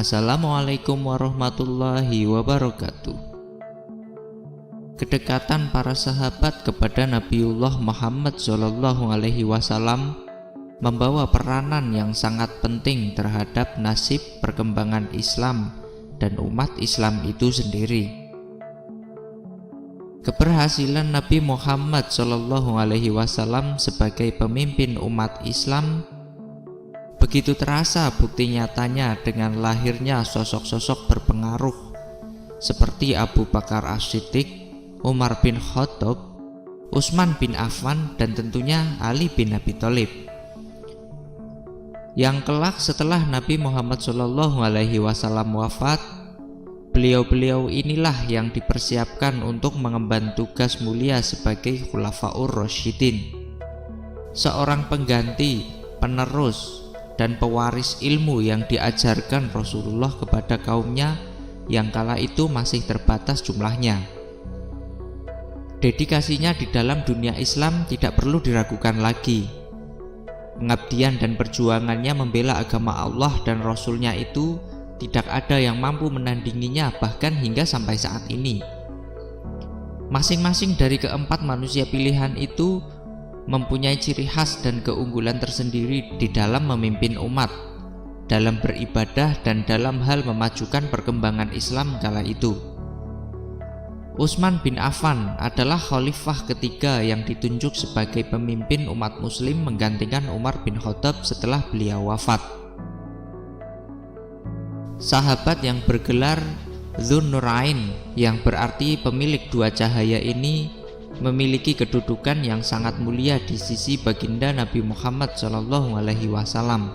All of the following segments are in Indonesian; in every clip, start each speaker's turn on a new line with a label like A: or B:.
A: Assalamualaikum warahmatullahi wabarakatuh. Kedekatan para sahabat kepada Nabiullah Muhammad SAW membawa peranan yang sangat penting terhadap nasib perkembangan Islam dan umat Islam itu sendiri. Keberhasilan Nabi Muhammad SAW sebagai pemimpin umat Islam begitu terasa bukti nyatanya dengan lahirnya sosok-sosok berpengaruh seperti Abu Bakar As-Siddiq, Umar bin Khattab, Utsman bin Affan, dan tentunya Ali bin Abi Thalib. Yang kelak setelah Nabi Muhammad SAW wafat, beliau-beliau inilah yang dipersiapkan untuk mengemban tugas mulia sebagai Khulafaur Rasyidin, seorang pengganti, penerus, dan pewaris ilmu yang diajarkan Rasulullah kepada kaumnya yang kala itu masih terbatas jumlahnya. Dedikasinya di dalam dunia Islam tidak perlu diragukan lagi. Pengabdian dan perjuangannya membela agama Allah dan Rasulnya itu tidak ada yang mampu menandinginya bahkan hingga sampai saat ini. Masing-masing dari keempat manusia pilihan itu mempunyai ciri khas dan keunggulan tersendiri di dalam memimpin umat, dalam beribadah, dan dalam hal memajukan perkembangan Islam kala itu. Utsman bin Affan adalah khalifah ketiga yang ditunjuk sebagai pemimpin umat muslim menggantikan Umar bin Khattab setelah beliau wafat. Sahabat yang bergelar Dzun Nurain, yang berarti pemilik dua cahaya ini, memiliki kedudukan yang sangat mulia di sisi baginda Nabi Muhammad SAW.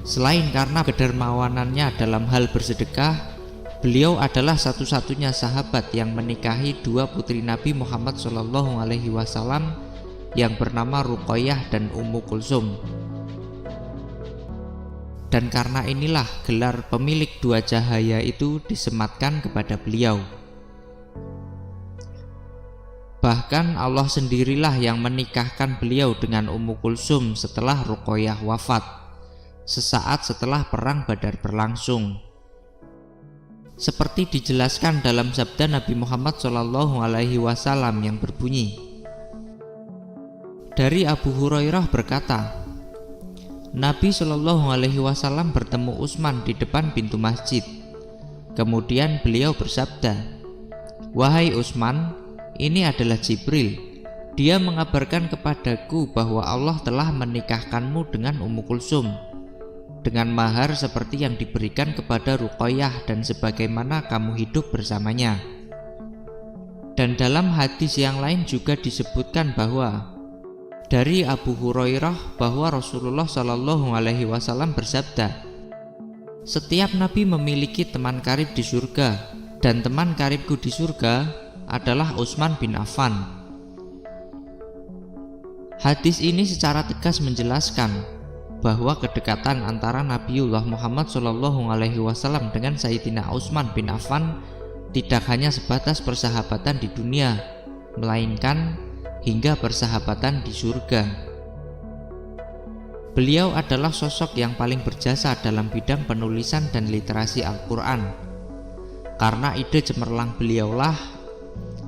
A: Selain karena kedermawanannya dalam hal bersedekah, beliau adalah satu-satunya sahabat yang menikahi dua putri Nabi Muhammad SAW yang bernama Ruqayyah dan Ummu Kulsum. Dan karena inilah gelar pemilik dua cahaya itu disematkan kepada beliau. Bahkan Allah sendirilah yang menikahkan beliau dengan Ummu Kulsum setelah Ruqayyah wafat, sesaat setelah perang Badar berlangsung. Seperti dijelaskan dalam sabda Nabi Muhammad SAW yang berbunyi, dari Abu Hurairah berkata, Nabi SAW bertemu Utsman di depan pintu masjid. Kemudian beliau bersabda, "Wahai Utsman, ini adalah Jibril. Dia mengabarkan kepadaku bahwa Allah telah menikahkanmu dengan Ummu Kulsum dengan mahar seperti yang diberikan kepada Ruqayyah dan sebagaimana kamu hidup bersamanya." Dan dalam hadis yang lain juga disebutkan bahwa dari Abu Hurairah bahwa Rasulullah SAW bersabda, "Setiap nabi memiliki teman karib di surga, dan teman karibku di surga adalah Utsman bin Affan." Hadis ini secara tegas menjelaskan bahwa kedekatan antara Nabiullah Muhammad SAW dengan Sayyidina Utsman bin Affan tidak hanya sebatas persahabatan di dunia, melainkan hingga persahabatan di surga. Beliau adalah sosok yang paling berjasa dalam bidang penulisan dan literasi Al-Quran. Karena ide cemerlang beliaulah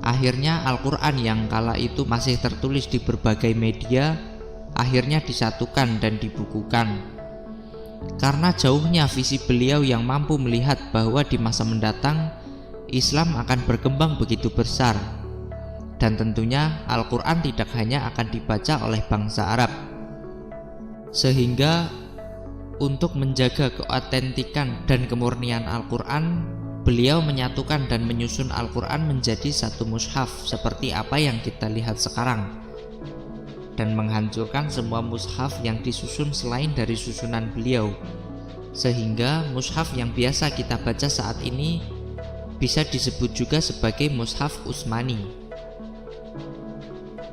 A: akhirnya Al-Quran yang kala itu masih tertulis di berbagai media akhirnya disatukan dan dibukukan. Karena jauhnya visi beliau yang mampu melihat bahwa di masa mendatang Islam akan berkembang begitu besar, dan tentunya Al-Quran tidak hanya akan dibaca oleh bangsa Arab. Sehingga untuk menjaga keautentikan dan kemurnian Al-Quran, beliau menyatukan dan menyusun Al-Quran menjadi satu mushaf seperti apa yang kita lihat sekarang, dan menghancurkan semua mushaf yang disusun selain dari susunan beliau, sehingga mushaf yang biasa kita baca saat ini bisa disebut juga sebagai mushaf Utsmani.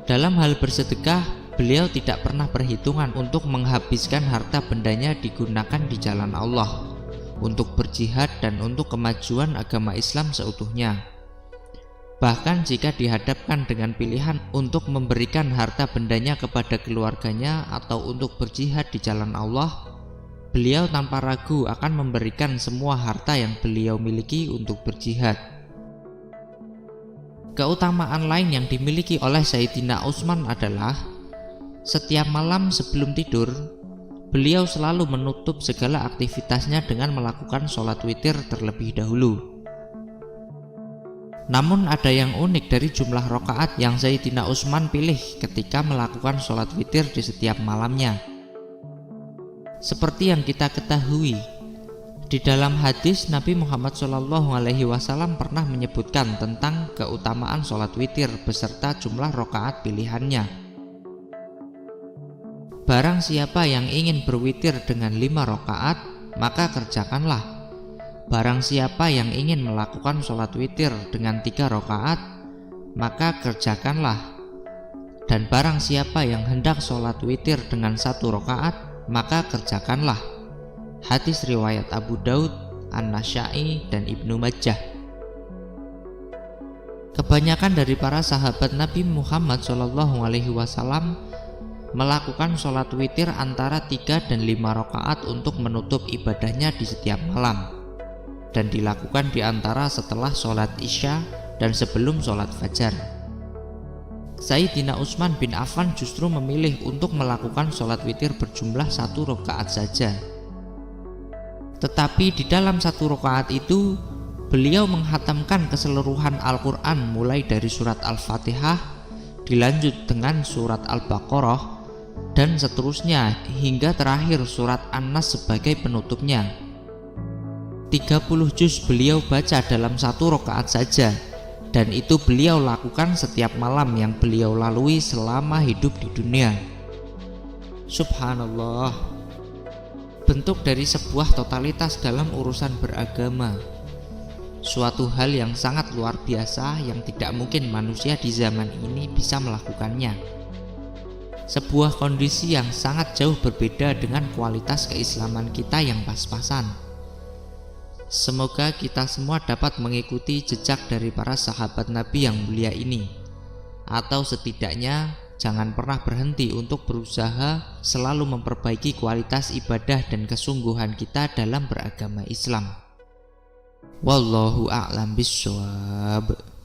A: Dalam hal bersedekah, beliau tidak pernah perhitungan untuk menghabiskan harta bendanya digunakan di jalan Allah, untuk berjihad dan untuk kemajuan agama Islam seutuhnya. Bahkan jika dihadapkan dengan pilihan untuk memberikan harta bendanya kepada keluarganya atau untuk berjihad di jalan Allah, beliau tanpa ragu akan memberikan semua harta yang beliau miliki untuk berjihad. Keutamaan lain yang dimiliki oleh Sayyidina Utsman adalah setiap malam sebelum tidur, beliau selalu menutup segala aktivitasnya dengan melakukan sholat witir terlebih dahulu. Namun ada yang unik dari jumlah rakaat yang Sayyidina Utsman pilih ketika melakukan sholat witir di setiap malamnya. Seperti yang kita ketahui, di dalam hadis Nabi Muhammad SAW pernah menyebutkan tentang keutamaan sholat witir beserta jumlah rakaat pilihannya. Barang siapa yang ingin berwitir dengan 5 rakaat, maka kerjakanlah. Barang siapa yang ingin melakukan sholat witir dengan 3 rakaat, maka kerjakanlah. Dan barang siapa yang hendak sholat witir dengan 1 rakaat, maka kerjakanlah. Hadis riwayat Abu Daud, An-Nasa'i, dan Ibnu Majah. Kebanyakan dari para sahabat Nabi Muhammad SAW melakukan sholat witir antara 3 dan 5 rakaat untuk menutup ibadahnya di setiap malam, dan dilakukan di antara setelah sholat isya dan sebelum sholat fajar. Sayyidina Utsman bin Affan justru memilih untuk melakukan sholat witir berjumlah 1 rakaat saja. Tetapi di dalam 1 rakaat itu, beliau menghatamkan keseluruhan Al-Quran mulai dari surat Al-Fatihah, dilanjut dengan surat Al-Baqarah, dan seterusnya hingga terakhir surat An-Nas sebagai penutupnya. 30 juz beliau baca dalam 1 rakaat saja, dan itu beliau lakukan setiap malam yang beliau lalui selama hidup di dunia. Subhanallah, bentuk dari sebuah totalitas dalam urusan beragama, suatu hal yang sangat luar biasa yang tidak mungkin manusia di zaman ini bisa melakukannya. Sebuah kondisi yang sangat jauh berbeda dengan kualitas keislaman kita yang pas-pasan. Semoga kita semua dapat mengikuti jejak dari para sahabat Nabi yang mulia ini, atau setidaknya jangan pernah berhenti untuk berusaha selalu memperbaiki kualitas ibadah dan kesungguhan kita dalam beragama Islam. Wallahu a'lam bishshawab.